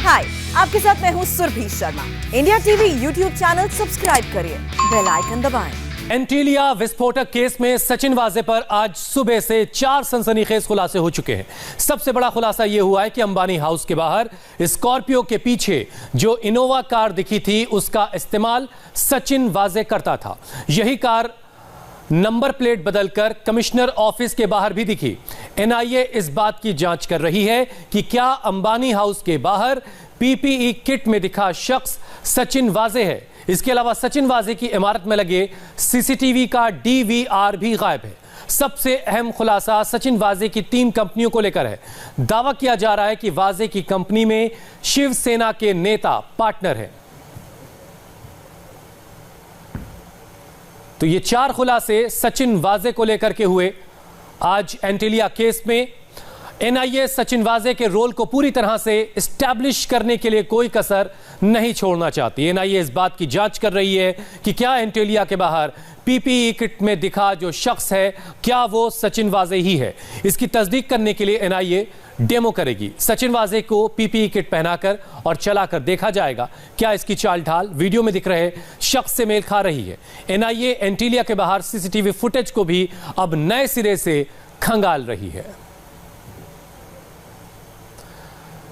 हाय, आपके साथ मैं हूँ Surabhi Sharma. India TV YouTube channel subscribe करिए, बेल आइकन दबाएं। एंटीलिया विस्फोटक केस में सचिन वाजे पर आज सुबह से 4 सनसनीखेज खुलासे हो चुके हैं। सबसे बड़ा खुलासा यह हुआ है कि अंबानी हाउस के बाहर स्कॉर्पियो के पीछे जो इनोवा कार दिखी थी उसका इस्तेमाल सचिन वाजे करता था। यही कार नंबर प्लेट बदलकर कमिश्नर ऑफिस के बाहर भी दिखी। एनआईए इस बात की जांच कर रही है कि क्या अंबानी हाउस के बाहर पीपीई किट में दिखा शख्स सचिन वाजे है। इसके अलावा सचिन वाजे की इमारत में लगे सीसीटीवी का डीवीआर भी गायब है। सबसे अहम खुलासा सचिन वाजे की 3 कंपनियों को लेकर है। दावा किया जा रहा है कि वाजे की कंपनी में शिवसेना के नेता पार्टनर हैं। तो ये 4 खुलासे सचिन वाजे को लेकर के हुए। आज एंटीलिया केस में एनआईए सचिन वाजे के रोल को पूरी तरह से एस्टैब्लिश करने के लिए कोई कसर नहीं छोड़ना चाहती। एनआईए इस बात की जांच कर रही है कि क्या एंटीलिया के बाहर पीपीई किट में दिखा जो शख्स है क्या वो सचिन वाजे ही है। इसकी तस्दीक करने के लिए एनआईए डेमो करेगी। सचिन वाजे को पीपीई किट पहनाकर और चलाकर देखा जाएगा क्या इसकी चाल ढाल वीडियो में दिख रहे शख्स से मेल खा रही है। एनआईए एंटीलिया के बाहर सीसीटीवी फुटेज को भी अब नए सिरे से खंगाल रही है।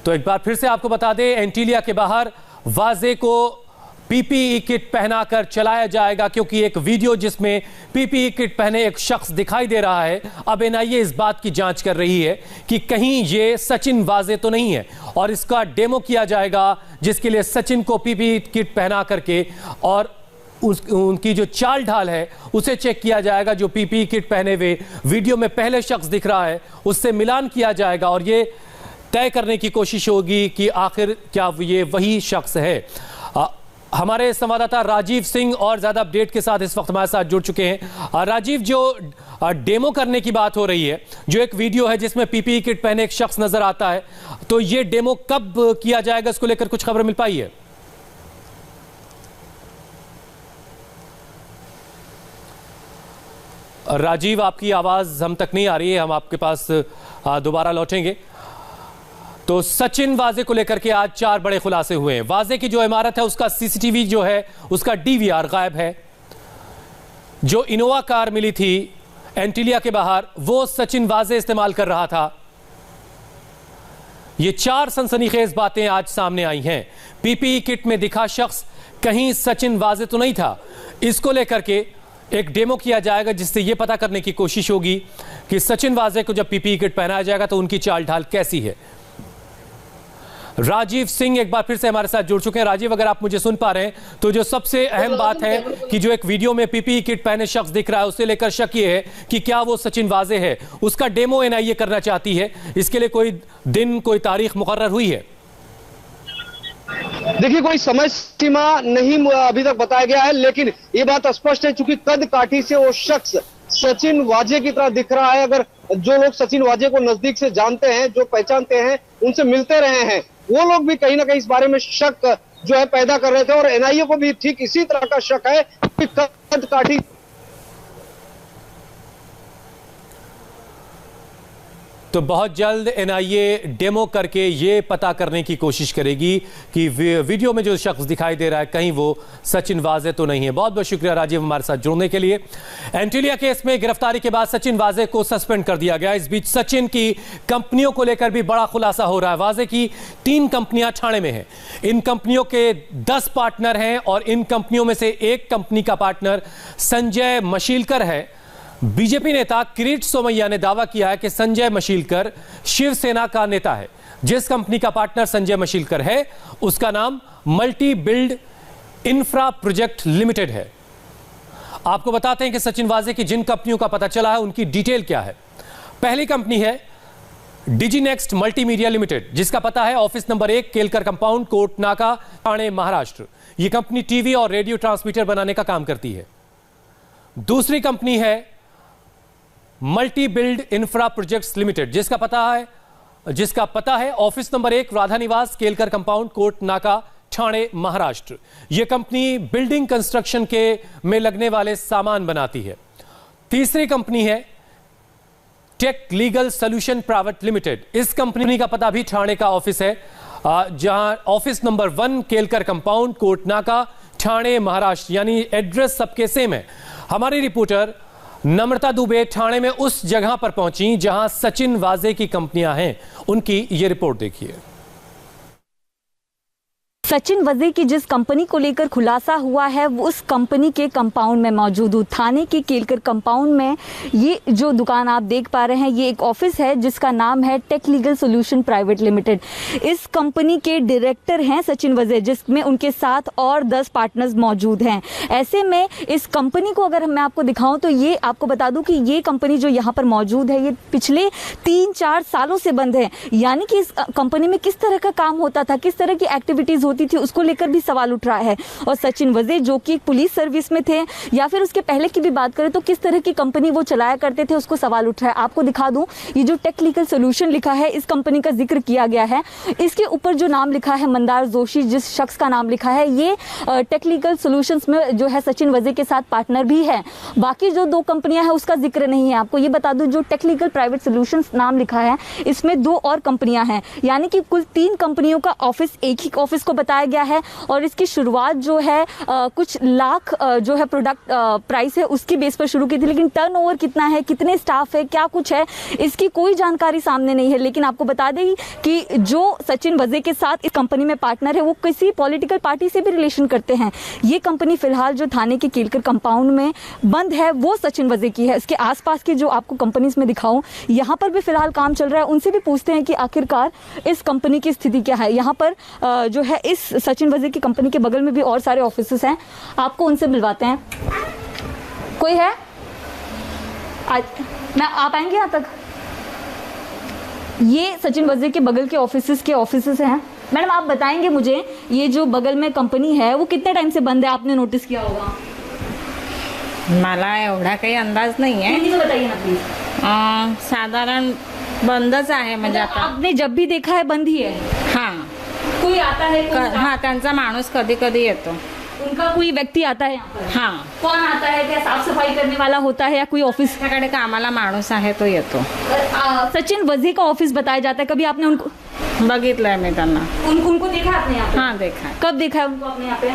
तो एक बार फिर से आपको बता दें, एंटीलिया के बाहर वाजे को पीपीई किट पहनाकर चलाया जाएगा क्योंकि एक वीडियो जिसमें पीपीई किट पहने एक शख्स दिखाई दे रहा है। अब एनआईए इस बात की जांच कर रही है कि कहीं ये सचिन वाजे तो नहीं है और इसका डेमो किया जाएगा जिसके लिए सचिन को पीपीई किट पहना करके और उनकी जो चाल ढाल है उसे चेक किया जाएगा। जो पीपीई किट पहने हुए वीडियो में पहले शख्स दिख रहा है उससे मिलान किया जाएगा और ये तय करने की कोशिश होगी कि आखिर क्या ये वही शख्स है। हमारे संवाददाता राजीव सिंह और ज्यादा अपडेट के साथ इस वक्त हमारे साथ जुड़ चुके हैं। राजीव, जो डेमो करने की बात हो रही है, जो एक वीडियो है जिसमें पीपीई किट पहने एक शख्स नजर आता है, तो ये डेमो कब किया जाएगा, इसको लेकर कुछ खबर मिल पाई है? राजीव, आपकी आवाज हम तक नहीं आ रही है, हम आपके पास दोबारा लौटेंगे। तो सचिन वाजे को लेकर के आज 4 बड़े खुलासे हुए हैं। वाजे की जो इमारत है उसका सीसीटीवी जो है उसका डीवीआर गायब है। जो इनोवा कार मिली थी एंटीलिया के बाहर वो सचिन वाजे इस्तेमाल कर रहा था। ये 4 सनसनीखेज बातें आज सामने आई हैं। पीपीई किट में दिखा शख्स कहीं सचिन वाजे तो नहीं था। इसको लेकर के एक डेमो किया जाएगा जिससे यह पता करने की कोशिश होगी कि सचिन वाजे को जब पीपीई किट पहनाया जाएगा तो उनकी चाल ढाल कैसी है। राजीव सिंह एक बार फिर से हमारे साथ जुड़ चुके हैं। राजीव, अगर आप मुझे सुन पा रहे हैं तो जो सबसे अहम बात है कि जो एक वीडियो में पीपीई किट पहने शख्स दिख रहा है उसे लेकर शक ये है कि क्या वो सचिन वाजे है। उसका डेमो एनआईए करना चाहती है। इसके लिए कोई दिन कोई तारीख मुकर्रर हुई है? देखिए, कोई समय सीमा नहीं अभी तक बताया गया है, लेकिन ये बात स्पष्ट है चूंकि कद काठी से वो शख्स सचिन वाजे की तरह दिख रहा है। अगर जो लोग सचिन वाजे को नजदीक से जानते हैं, जो पहचानते हैं, उनसे मिलते रहे हैं, वो लोग भी कहीं ना कहीं इस बारे में शक जो है पैदा कर रहे थे और एनआईए को भी ठीक इसी तरह का शक है कि कद काठी। तो बहुत जल्द एनआईए डेमो करके ये पता करने की कोशिश करेगी कि वीडियो में जो शख्स दिखाई दे रहा है कहीं वो सचिन वाजे तो नहीं है। बहुत बहुत शुक्रिया राजीव हमारे साथ जुड़ने के लिए। एंटीलिया केस में गिरफ्तारी के बाद सचिन वाजे को सस्पेंड कर दिया गया। इस बीच सचिन की कंपनियों को लेकर भी बड़ा खुलासा हो रहा है। वाजे की 3 कंपनियां ठाणे में हैं। इन कंपनियों के 10 पार्टनर हैं और इन कंपनियों में से एक कंपनी का पार्टनर संजय मशीलकर है। बीजेपी नेता किरीट सोमैया ने दावा किया है कि संजय मशीलकर शिवसेना का नेता है। जिस कंपनी का पार्टनर संजय मशीलकर है उसका नाम multi build infra project limited है। आपको बताते हैं कि सचिन वाजे की जिन कंपनियों का पता चला है उनकी डिटेल क्या है। पहली कंपनी है डिजीनेक्स्ट मल्टीमीडिया लिमिटेड, जिसका पता है office number 1 Kelkar compound, Kot Naka, Thane, Maharashtra. यह कंपनी टीवी और रेडियो ट्रांसमीटर बनाने का काम करती है। दूसरी कंपनी है multi build infra projects limited, जिसका पता है ऑफिस नंबर 1 राधा निवास, केलकर कंपाउंड, कोट नाका, ठाणे, महाराष्ट्र। यह कंपनी बिल्डिंग कंस्ट्रक्शन के में लगने वाले सामान बनाती है। तीसरी कंपनी है tech legal solution private limited. इस कंपनी का पता भी ठाणे का ऑफिस है जहां office number 1 Kelkar compound, Kotnaka, Thane, Maharashtra, यानी एड्रेस सबके सेम है। हमारी रिपोर्टर नम्रता दुबे ठाणे में उस जगह पर पहुंची जहां सचिन वाजे की कंपनियां हैं। उनकी ये रिपोर्ट देखिए। सचिन वाजे की जिस कंपनी को लेकर खुलासा हुआ है वो उस कंपनी के कंपाउंड में मौजूद हूँ। थाने के केलकर कंपाउंड में ये जो दुकान आप देख पा रहे हैं ये एक ऑफिस है जिसका नाम है tech legal solution private limited. इस कंपनी के डायरेक्टर हैं सचिन वाजे, जिसमें उनके साथ और 10 पार्टनर्स मौजूद हैं। ऐसे में इस कंपनी को अगर मैं आपको दिखाऊं तो ये आपको बता दूं कि ये कंपनी जो यहाँ पर मौजूद है ये पिछले 3-4 सालों से बंद है। यानी कि इस कंपनी में किस तरह का काम होता था, किस तरह की एक्टिविटीज होती थी, उसको लेकर भी सवाल उठ रहा है। और सचिन वाजे जो कि एक पुलिस सर्विस में थे या फिर उसके पहले की भी बात करें तो किस तरह की कंपनी वो चलाया करते थे, उसको सवाल उठ रहा है। आपको दिखा दूं, ये जो टेक लीगल सोल्यूशन लिखा है इस कंपनी का जिक्र किया गया है। इसके ऊपर जो नाम लिखा है मंदार जोशी, जिस शख्स का नाम लिखा है, ये टेक लीगल सोल्यूशंस में जो है सचिन वाजे के साथ पार्टनर भी है। बाकी जो 2 कंपनियां हैं उसका जिक्र नहीं है। आपको ये बता दूं, जो टेक लीगल प्राइवेट सोल्यूशंस नाम लिखा है इसमें 2 और कंपनियां हैं, यानी कि कुल 3 कंपनियों का ऑफिस एक ही ऑफिस को बताया गया है। और इसकी शुरुआत जो है कुछ लाख जो है प्रोडक्ट प्राइस है उसकी बेस पर शुरू की थी, लेकिन टर्नओवर कितना है, कितने स्टाफ है, क्या कुछ है, इसकी कोई जानकारी सामने नहीं है। लेकिन आपको बता दें कि जो सचिन वाजे के साथ इस कंपनी में पार्टनर है वो किसी पॉलिटिकल पार्टी से भी रिलेशन करते हैं। ये कंपनी फिलहाल जो थाने के केलकर कंपाउंड में बंद है वो सचिन वाजे की है। इसके आसपास की जो आपको कंपनीज में दिखाऊं, यहाँ पर भी फिलहाल काम चल रहा है। उनसे भी पूछते हैं कि आखिरकार इस कंपनी की स्थिति क्या है। यहाँ पर जो है इस सचिन वाजे की कंपनी के बगल में भी और सारे ऑफिसेस हैं, आपको उनसे मिलवाते हैं। कोई है आज मैं आप आएंगे यहाँ तक? ये सचिन वाजे के बगल के ऑफिसेस हैं। मैडम आप बताएंगे मुझे, ये जो बगल में कंपनी है वो कितने टाइम से बंद है, आपने नोटिस किया होगा? मला एवढा काही अंदाज नाही आहे। हिंदी में बताइए ना प्लीज। साधारण बंदच आहे, म्हणजे आता आपने जब भी देखा है बंद ही है? हाँ कोई आता है? हाँ, त्यांचा माणूस कधी कधी येतो। उनका कोई व्यक्ति आता है यहाँ पर? हाँ, कौन आता है? क्या साफ सफाई करने वाला होता है या कोई ऑफिस? त्याच्याकडे कामाला माणूस आहे तो येतो। सचिन वाजे का ऑफिस बताया जाता है, कभी आपने उनको बघितलंय मी त्यांना। उनको देखा है आपने यहाँ पे? हाँ, देखा है। कब देखा है उनको आपने यहाँ पे?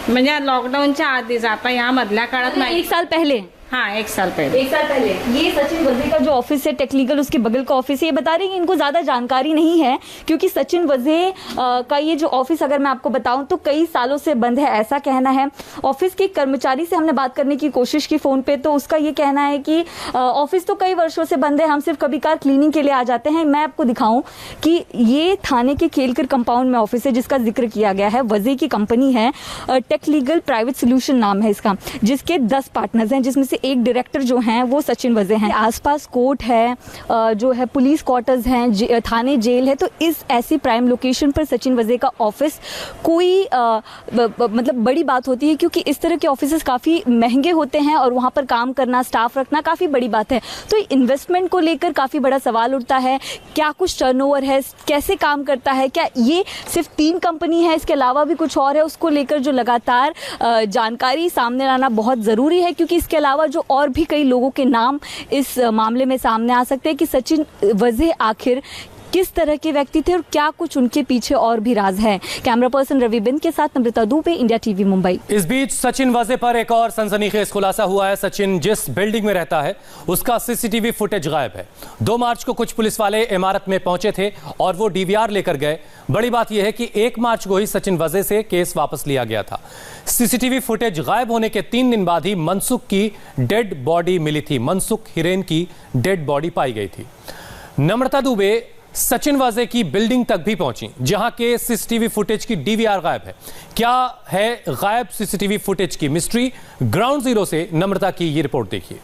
म्हणजे लॉकडाऊनच्या आधीच, आता या मधल्या काळात नाही। 1 साल पहले? हाँ, 1 साल पहले। 1 साल पहले ये सचिन वाजे का जो ऑफिस है टेक लीगल, उसके बगल का ऑफिस है। ये बता रहे हैं कि इनको ज़्यादा जानकारी नहीं है क्योंकि सचिन वाजे का ये जो ऑफिस अगर मैं आपको बताऊं तो कई सालों से बंद है, ऐसा कहना है। ऑफिस के कर्मचारी से हमने बात करने की कोशिश की फ़ोन पे, तो उसका ये कहना है कि ऑफिस तो कई वर्षों से बंद है, हम सिर्फ कभी कभार क्लीनिंग के लिए आ जाते हैं। मैं आपको दिखाऊँ कि ये थाने के केलकर कंपाउंड में ऑफिस है जिसका जिक्र किया गया है। वाजे की कंपनी है, टेक लीगल प्राइवेट सोल्यूशन नाम है इसका, जिसके 10 पार्टनर्स हैं, जिसमें से एक डायरेक्टर जो हैं वो सचिन वाजे हैं। आसपास कोर्ट है, जो है पुलिस क्वार्टर्स हैं, थाने जेल है। तो इस ऐसी प्राइम लोकेशन पर सचिन वाजे का ऑफिस कोई मतलब बड़ी बात होती है, क्योंकि इस तरह के ऑफिसेस काफ़ी महंगे होते हैं और वहाँ पर काम करना, स्टाफ रखना काफ़ी बड़ी बात है। तो इन्वेस्टमेंट को लेकर काफ़ी बड़ा सवाल उठता है, क्या कुछ टर्नओवर है, कैसे काम करता है, क्या ये सिर्फ 3 कंपनी है, इसके अलावा भी कुछ और है, उसको लेकर जो लगातार जानकारी सामने लाना बहुत ज़रूरी है। क्योंकि इसके अलावा जो और भी कई लोगों के नाम इस मामले में सामने आ सकते हैं कि सचिन वाजे आखिर किस तरह के व्यक्ति थे और क्या कुछ उनके पीछे और भी राज है। कैमरा पर्सन रवि बिंद के साथ नम्रता दुबे, इंडिया टीवी मुंबई। इस बीच सचिन वाजे पर एक और सनसनीखेज खुलासा हुआ है। सचिन जिस बिल्डिंग में रहता है उसका सीसीटीवी फुटेज गायब है। 2 मार्च को कुछ पुलिस वाले इमारत में पहुंचे थे और वो डीवीआर लेकर गए। बड़ी बात यह है कि 1 मार्च को ही सचिन वाजे से केस वापस लिया गया था। सीसीटीवी फुटेज गायब होने के 3 दिन बाद ही मनसुख की डेड बॉडी मिली थी। मनसुख हिरेन की डेड बॉडी पाई गई थी। नम्रता दुबे सचिन वाजे की बिल्डिंग तक भी पहुंची जहां के सीसीटीवी फुटेज की डीवीआर गायब है। क्या है गायब सीसीटीवी फुटेज की मिस्ट्री? ग्राउंड जीरो से नम्रता की ये रिपोर्ट देखिए।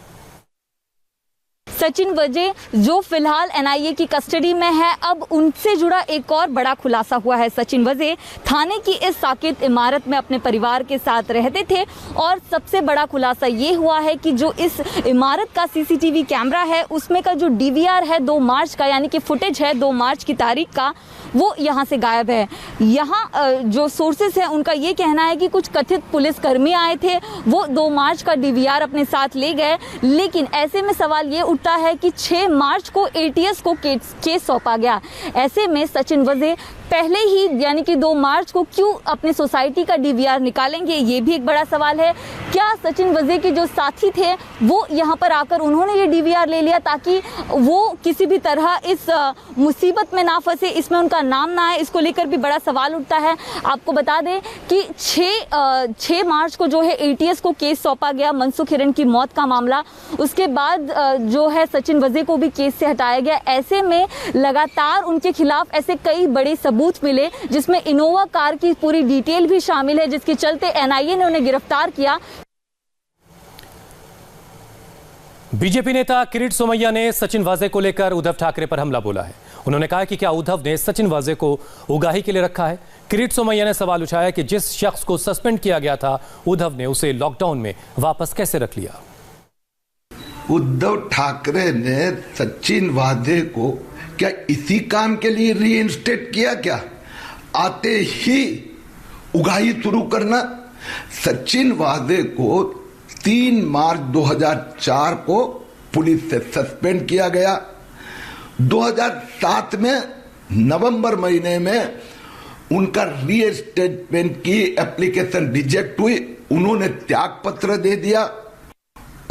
सचिन वाजे जो फिलहाल एनआईए की कस्टडी में है, अब उनसे जुड़ा एक और बड़ा खुलासा हुआ है। सचिन वाजे थाने की इस साकेत इमारत में अपने परिवार के साथ रहते थे और सबसे बड़ा खुलासा ये हुआ है कि जो इस इमारत का सीसीटीवी कैमरा है उसमें का जो डीवीआर है 2 मार्च का, यानी कि फुटेज है 2 मार्च की तारीख का, वो यहाँ से गायब है। यहाँ जो सोर्सेस हैं उनका ये कहना है कि कुछ कथित पुलिसकर्मी आए थे, वो 2 मार्च का डीवीआर अपने साथ ले गए। लेकिन ऐसे में सवाल ये उठता होता है कि 6 मार्च को एटीएस को केस सौंपा गया। ऐसे में सचिन वाजे पहले ही यानी कि 2 मार्च को क्यों अपने सोसाइटी का डीवीआर निकालेंगे, ये भी एक बड़ा सवाल है। क्या सचिन वाजे के जो साथी थे वो यहाँ पर आकर उन्होंने ये डीवीआर ले लिया ताकि वो किसी भी तरह इस मुसीबत में ना फंसे, इसमें उनका नाम ना आए, इसको लेकर भी बड़ा सवाल उठता है। आपको बता दें कि 6 मार्च को जो है एटीएस को केस सौंपा गया मनसुख हिरेन की मौत का मामला, उसके बाद जो है सचिन वाजे को भी केस से हटाया गया। ऐसे में लगातार उनके खिलाफ ऐसे कई बड़े सबूत मिले जिसमें इनोवा कार की पूरी डिटेल भी शामिल है, जिसके चलते एनआईए ने उन्हें गिरफ्तार किया। बीजेपी नेता किरीट सोमैया ने सचिन वाजे को लेकर उद्धव ठाकरे पर हमला बोला है। उन्होंने कहा कि क्या उद्धव ने सचिन वाजे को उगाही के लिए रखा है। किरीट सोमैया ने सवाल उठाया कि जिस शख्स को सस्पेंड किया गया था उद्धव ने उसे लॉकडाउन में वापस कैसे रख लिया। उद्धव ठाकरे ने सचिन वाजे को क्या इसी काम के लिए रीइंस्टेट किया? क्या आते ही उगाही शुरू करना? सचिन वाजे को 3 मार्च 2004 को पुलिस से सस्पेंड किया गया। 2007 में नवंबर महीने में उनका रीइंस्टेटमेंट की एप्लीकेशन रिजेक्ट हुई, उन्होंने त्याग पत्र दे दिया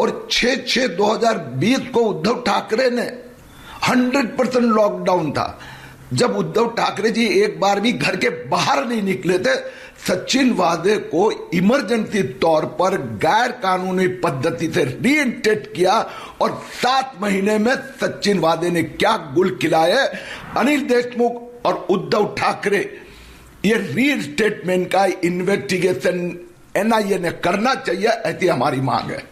और 6/6/2020 को उद्धव ठाकरे ने 100% लॉकडाउन था। जब उद्धव ठाकरे जी एक बार भी घर के बाहर नहीं निकले थे, सचिन वाजे को इमरजेंसी तौर पर गैर कानूनी पद्धति से रीइंस्टेट किया और 7 महीने में सचिन वाजे ने क्या गुल खिलाए। अनिल देशमुख और उद्धव ठाकरे ये रीइंस्टेटमेंट का इन्वेस्टिगेशन एनआईए ने करना चाहिए, ऐसी हमारी मांग है।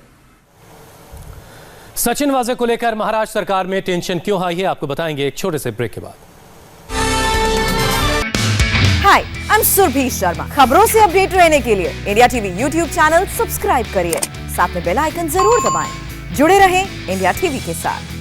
सचिन वाजे को लेकर महाराष्ट्र सरकार में टेंशन क्यों आई है आपको बताएंगे एक छोटे से ब्रेक के बाद। हाय, आई एम सुरभि शर्मा। खबरों से अपडेट रहने के लिए India TV YouTube channel subscribe करिए, साथ में बेल आइकन जरूर दबाएं। जुड़े रहें इंडिया टीवी के साथ।